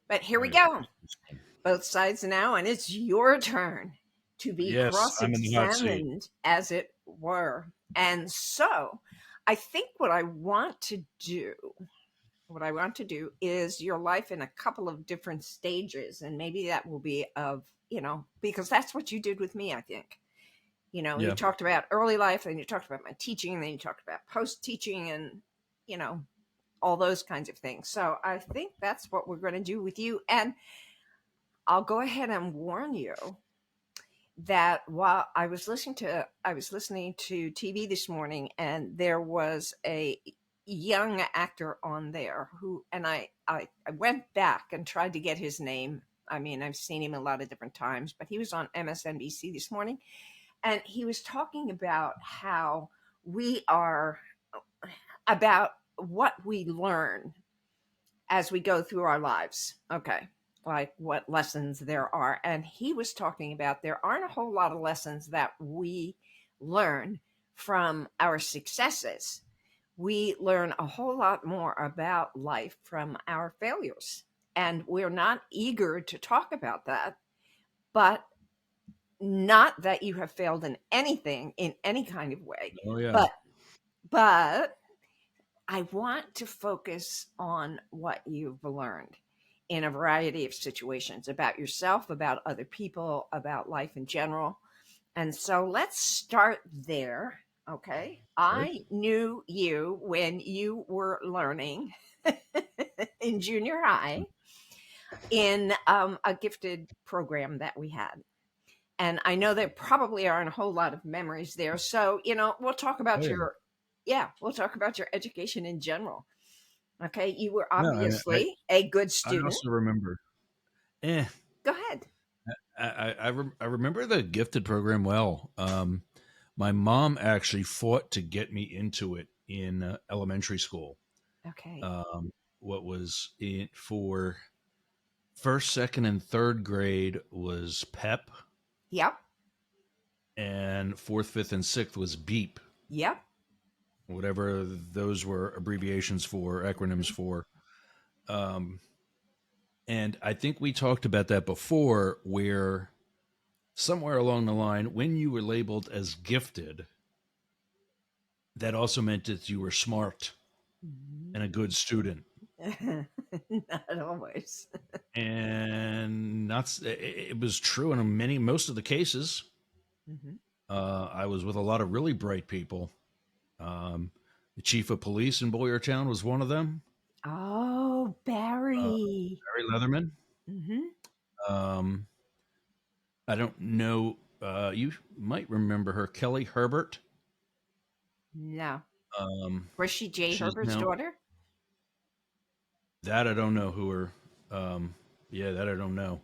But here we Right. go. Both sides now, and it's your turn to be Yes, I'm in the hot seat. cross-examined, as it were. And so I think what I want to do is your life in a couple of different stages. And maybe that will be because that's what you did with me, I think. You Yeah. talked about early life, and you talked about my teaching, and then you talked about post-teaching, and, all those kinds of things. So I think that's what we're going to do with you. And I'll go ahead and warn you that while I was listening to TV this morning, and there was a young actor on there and I went back and tried to get his name. I mean, I've seen him a lot of different times, but he was on MSNBC this morning, and he was talking about how about what we learn as we go through our lives. Okay. Like what lessons there are. And he was talking about there aren't a whole lot of lessons that we learn from our successes. We learn a whole lot more about life from our failures. And we're not eager to talk about that, but not that you have failed in anything in any kind of way. Oh, yeah. But I want to focus on what you've learned in a variety of situations about yourself, about other people, about life in general. And so let's start there. Okay. I knew you when you were learning in junior high in a gifted program that we had. And I know there probably aren't a whole lot of memories there. So, we'll talk about we'll talk about your education in general. Okay. You were obviously a good student. I also remember. Go ahead. I remember the gifted program well. My mom actually fought to get me into it in elementary school. Okay. What was it for first, second, and third grade was PEP. Yep. And fourth, fifth, and sixth was BEEP. Yep. Whatever those were abbreviations for, acronyms for. And I think we talked about that before, where somewhere along the line, when you were labeled as gifted, that also meant that you were smart and a good student. Not always. And it was true in most of the cases. Mm-hmm. I was with a lot of really bright people. The chief of police in Boyertown was one of them. Oh, Barry. Barry Leatherman. Mm-hmm. I don't know. You might remember her, Kelly Herbert. No. Was she Jay Herbert's daughter? That I don't know who her. That I don't know.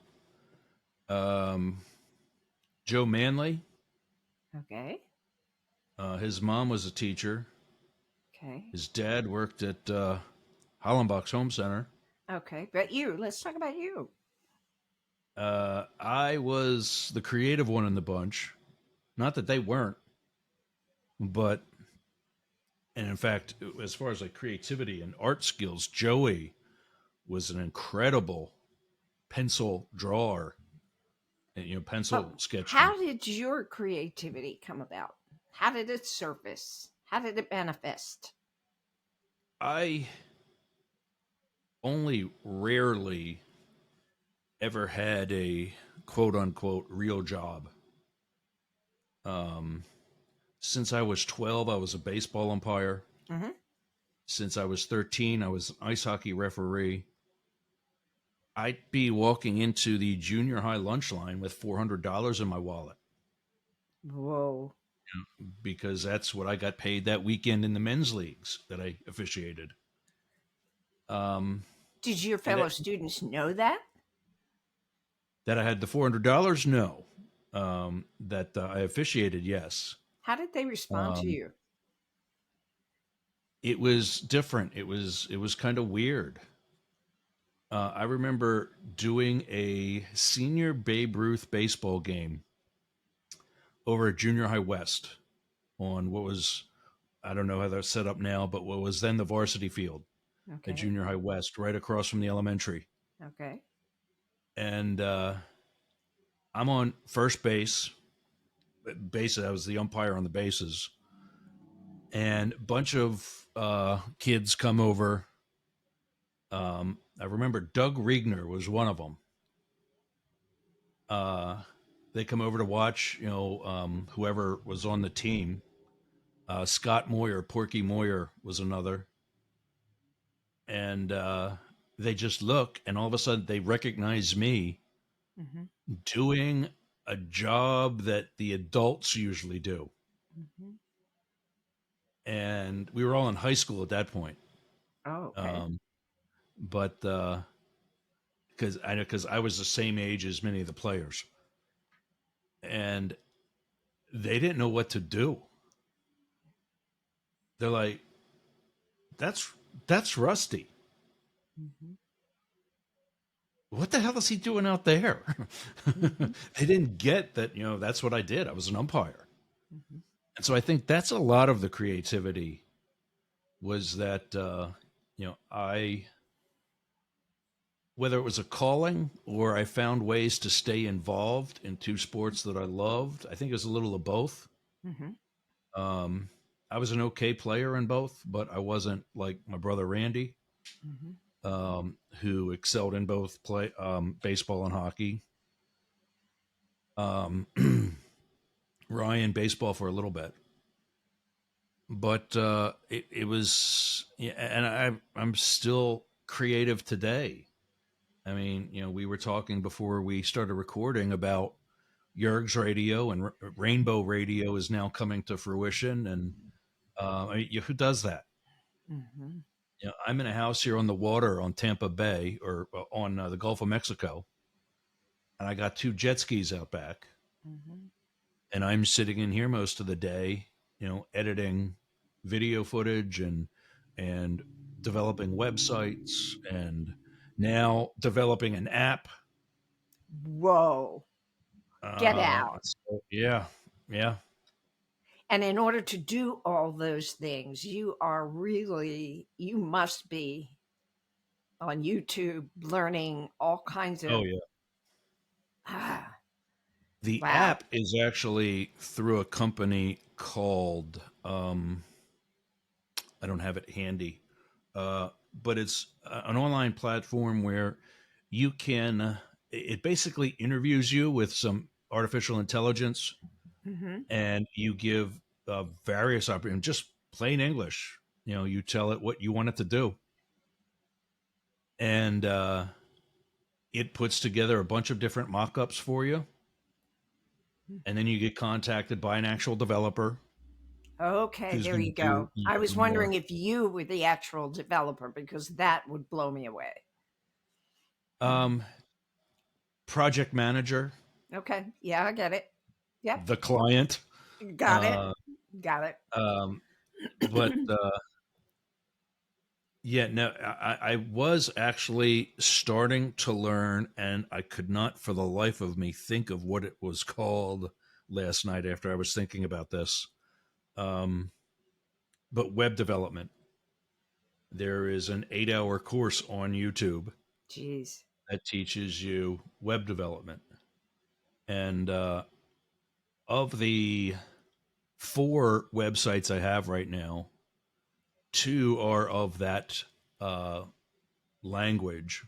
Joe Manley. Okay. His mom was a teacher. Okay. His dad worked at Hollenbach's Home Center. Okay, but let's talk about you. I was the creative one in the bunch. Not that they weren't, but, and in fact, as far as like creativity and art skills, Joey was an incredible pencil drawer, and pencil sketching. How did your creativity come about? How did it surface? How did it manifest? I only rarely ever had a quote unquote real job. Since I was 12, I was a baseball umpire. Mm-hmm. Since I was 13, I was an ice hockey referee. I'd be walking into the junior high lunch line with $400 in my wallet. Whoa. Because that's what I got paid that weekend in the men's leagues that I officiated. Did your fellow students know that? That I had the $400? No. That I officiated, yes. How did they respond to you? It was different. It was kind of weird. I remember doing a senior Babe Ruth baseball game over at Junior High West on what was, I don't know how they're set up now, but what was then the varsity field at Junior High West, right across from the elementary. Okay. and I'm on first base. I was the umpire on the bases, and a bunch of kids come over. I remember Doug Riegner was one of them. They come over to watch, whoever was on the team. Scott Moyer, Porky Moyer was another, and they just look, and all of a sudden they recognize me Mm-hmm. doing a job that the adults usually do. Mm-hmm. And we were all in high school at that point. Oh, okay. Um, but because I was the same age as many of the players, and they didn't know what to do. They're like, "That's Rusty. Mm-hmm. What the hell is he doing out there?" Mm-hmm. They didn't get that. That's what I did. I was an umpire, Mm-hmm. and so I think that's a lot of the creativity was that I, whether it was a calling or I found ways to stay involved in two sports that I loved. I think it was a little of both. Mm-hmm. Um, I was an okay player in both, but I wasn't like my brother Randy, Mm-hmm. who excelled in both baseball and hockey. Um, Ryan baseball for a little bit, but it was, yeah, and I'm still creative today. I mean, we were talking before we started recording about Yergz Radio, and Rainbow Radio is now coming to fruition. And who does that? Mm-hmm. I'm in a house here on the water on Tampa Bay, or on the Gulf of Mexico, and I got two jet skis out back, Mm-hmm. and I'm sitting in here most of the day, editing video footage and developing websites, and now developing an app. Whoa. Get out. So, yeah, yeah. And in order to do all those things, you must be on YouTube learning all kinds Oh, of, yeah. ah, The wow. app is actually through a company called, I don't have it handy, but it's an online platform where you can, it basically interviews you with some artificial intelligence, Mm-hmm. and you give various options, just plain English. You tell it what you want it to do, and it puts together a bunch of different mock ups for you. And then you get contacted by an actual developer Okay, who's there going you to do go. I was more. wondering if you were the actual developer because that would blow me away. Um, Project manager, Okay. Yeah, I get it. Yep. the client. Got it. Uh, Got it. um, but yeah, no, I was actually starting to learn, and I could not for the life of me think of what it was called last night after I was thinking about this. Um, but web development. There is an 8-hour course on YouTube Jeez. that teaches you web development. And of the 4 websites I have right now, 2 are of that uh, language.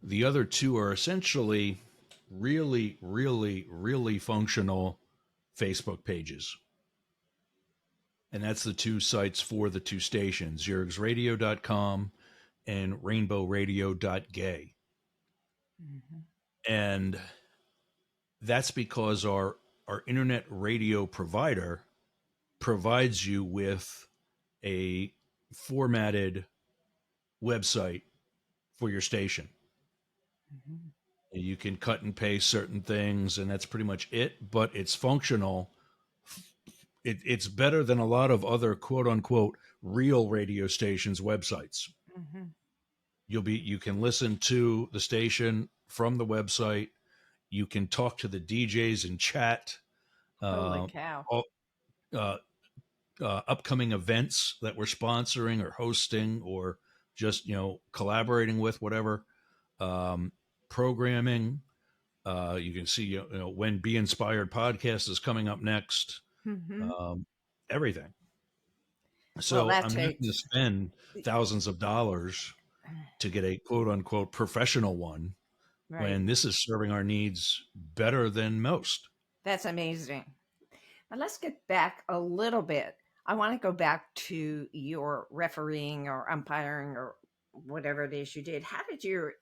The other 2 are essentially really, really, really functional Facebook pages. And that's the 2 sites for the 2 stations, yergzradio.com and rainbowradio.gay. Mm-hmm. And that's because our internet radio provider provides you with a formatted website for your station. Mm-hmm. You can cut and paste certain things, and that's pretty much it. But it's functional. It's better than a lot of other quote unquote real radio stations' websites. Mm-hmm. You can listen to the station from the website. You can talk to the DJs and chat. Holy Uh, cow. all, uh, Upcoming events that we're sponsoring or hosting or just collaborating with, whatever. Um, programming. You can see, when Be Inspired podcast is coming up next. Mm-hmm. Um, everything. Well, So that I'm not going to takes spend thousands of dollars to get a quote unquote professional one right. when this is serving our needs better than most. That's amazing. But let's get back a little bit. I want to go back to your refereeing or umpiring or whatever it is you did. How did your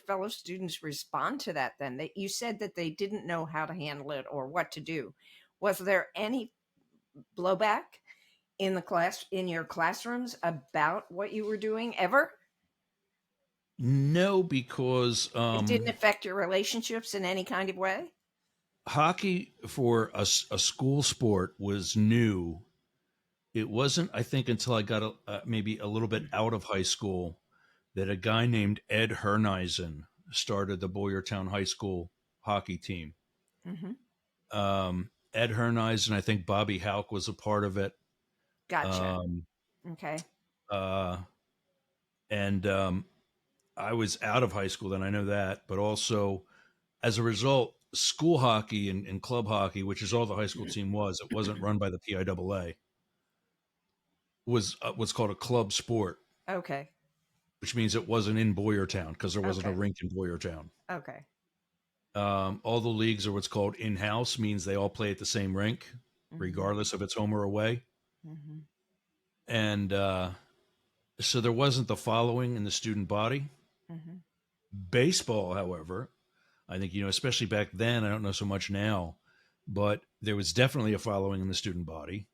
fellow students respond to that then? You said that they didn't know how to handle it or what to do. Was there any blowback in your classrooms about what you were doing ever? No, because It didn't affect your relationships in any kind of way? hockey for a school sport was new. It wasn't, I think, until I got maybe a little bit out of high school that a guy named Ed Herneisen started the Boyertown High School hockey team. Mm-hmm. Ed Herneisen, I think Bobby Houck was a part of it. Gotcha. Um, Okay. uh, and I was out of high school then, I know that. But also, as a result, school hockey and club hockey, which is all the high school team was, it wasn't run by the PIAA, was what's called a club sport, Okay. which means it wasn't in Boyertown because there wasn't a Okay. rink in Boyertown. Okay. All the leagues are what's called in-house, means they all play at the same rink, Mm-hmm. regardless if it's home or away. Mm-hmm. And so there wasn't the following in the student body. Mm-hmm. Baseball, however, I think, especially back then, I don't know so much now, but there was definitely a following in the student body.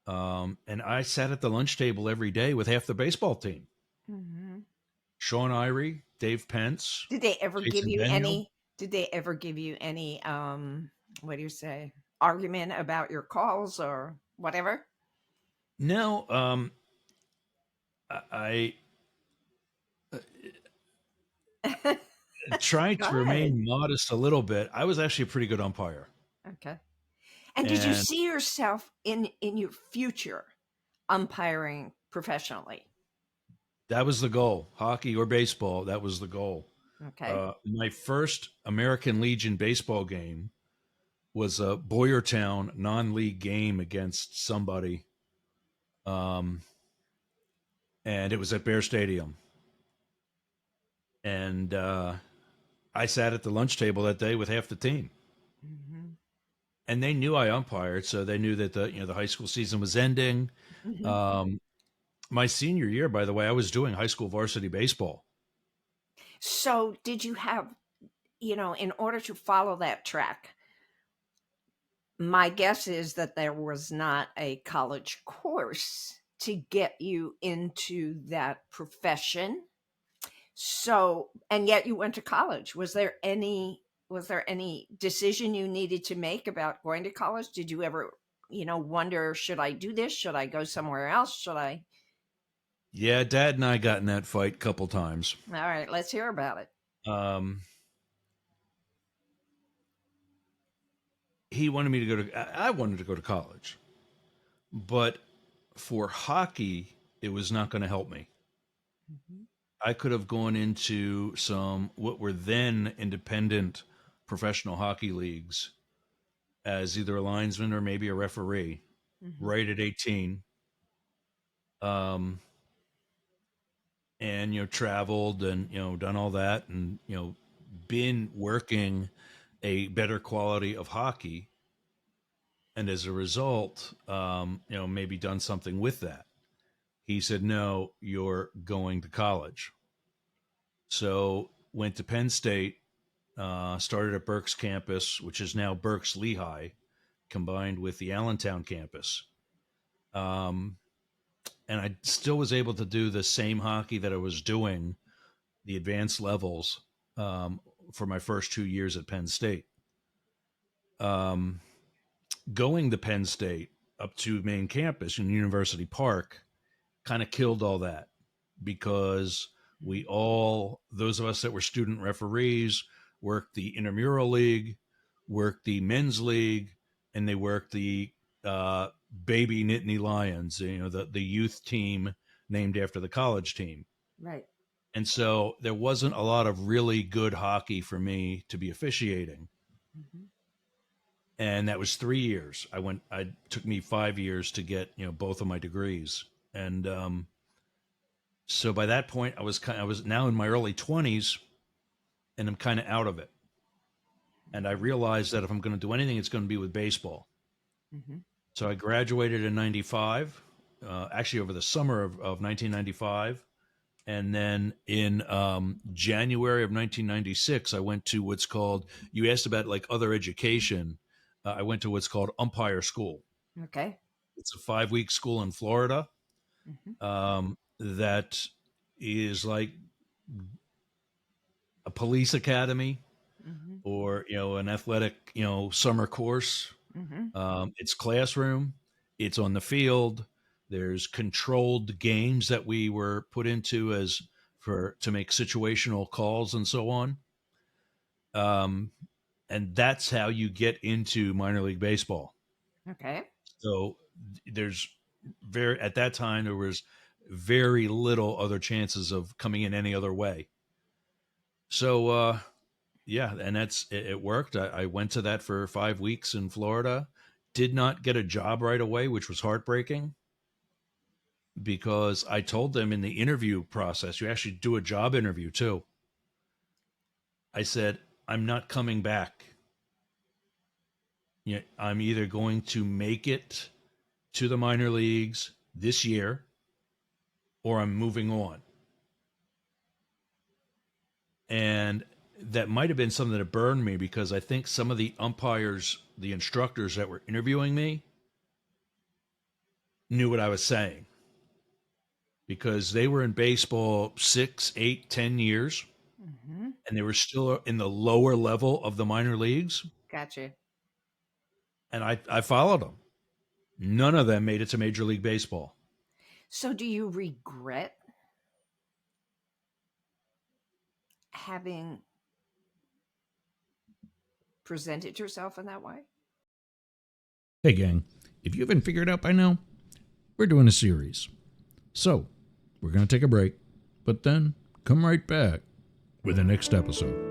And I sat at the lunch table every day with half the baseball team. Mm-hmm. Sean Irie, Dave Pence, Did they ever give Jason you Daniel. any? Did they ever give you any? What do you say? Argument about your calls or whatever? No, I tried Go to ahead. remain modest a little bit. I was actually a pretty good umpire. Okay. And did you And see yourself in your future umpiring professionally? that was the goal. Hockey or baseball, that was the goal. Okay. My first American Legion baseball game was a Boyertown non-league game against somebody. Um, and it was at Bear Stadium. And I sat at the lunch table that day with half the team. Mm-hmm. And they knew I umpired, so they knew that the high school season was ending. Mm-hmm. Um, my senior year, by the way, I was doing high school varsity baseball. So did you have, in order to follow that track, my guess is that there was not a college course to get you into that profession. So, and yet you went to college. Was there any decision you needed to make about going to college? Did you ever, wonder, should I do this? Should I go somewhere else? Should I? Yeah, Dad and I got in that fight a couple times. All right, let's hear about it. Um, he wanted me to go to. I wanted to go to college, but for hockey, it was not going to help me. Mhm. I could have gone into some what were then independent professional hockey leagues as either a linesman or maybe a referee Mhm. right at 18. Um, and traveled and done all that and been working a better quality of hockey, and as a result maybe done something with that. He said, no, you're going to college. So went to Penn State, started at Berks campus, which is now Berks Lehigh, combined with the Allentown campus. Um, and I still was able to do the same hockey that I was doing, the advanced levels, um, for my first 2 years at Penn State. Um, Going to Penn State up to main campus in University Park kind of killed all that, because those of us that were student referees, worked the intramural league, worked the men's league, and they worked the baby Nittany Lions, the youth team named after the college team. Right. And so there wasn't a lot of really good hockey for me to be officiating. Mm-hmm. And that was 3 years. I took me 5 years to get, both of my degrees. And so by that point I was now in my early 20s, and I'm kind of out of it. And I realized that if I'm going to do anything, it's going to be with baseball. Mm-hmm. So I graduated in 95, actually over the summer of 1995. And then in January of 1996, I went to what's called, you asked about like other education. I went to what's called Umpire School. Okay. It's a 5-week school in Florida Mm-hmm. that is like a police academy, Mm-hmm. or, an athletic, summer course. Mm-hmm. It's classroom, it's on the field. There's controlled games that we were put into to make situational calls and so on. Um, and that's how you get into minor league baseball. Okay. So at that time, there was very little other chances of coming in any other way. So, yeah, and it worked. I went to that for 5 weeks in Florida. Did not get a job right away, which was heartbreaking, because I told them in the interview process, you actually do a job interview too. I said, I'm not coming back. I'm either going to make it to the minor leagues this year, or I'm moving on. And that might have been something that burned me, because I think some of the umpires, the instructors that were interviewing me, knew what I was saying, because they were in baseball 6, 8, 10 years, Mm-hmm. and they were still in the lower level of the minor leagues. Gotcha. And I followed them. None of them made it to Major League Baseball. So do you regret having presented yourself in that way? Hey, gang, if you haven't figured out by now, we're doing a series. So, we're going to take a break, but then come right back with the next episode.